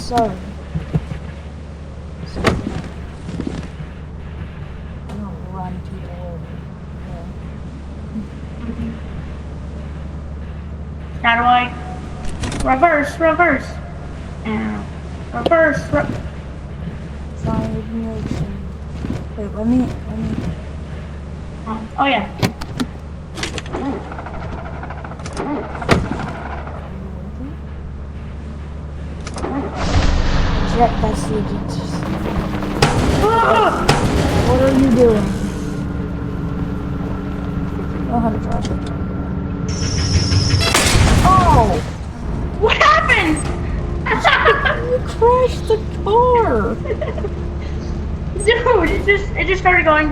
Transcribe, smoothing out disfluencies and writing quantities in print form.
sorry. So, I'm gonna run people over. How do I reverse? And reverse. Sorry, wait, let me. Oh yeah. Jet, that's the agency. What are you doing? Know how to drive it. Oh! What happened? You crashed the car! Dude, it just started going.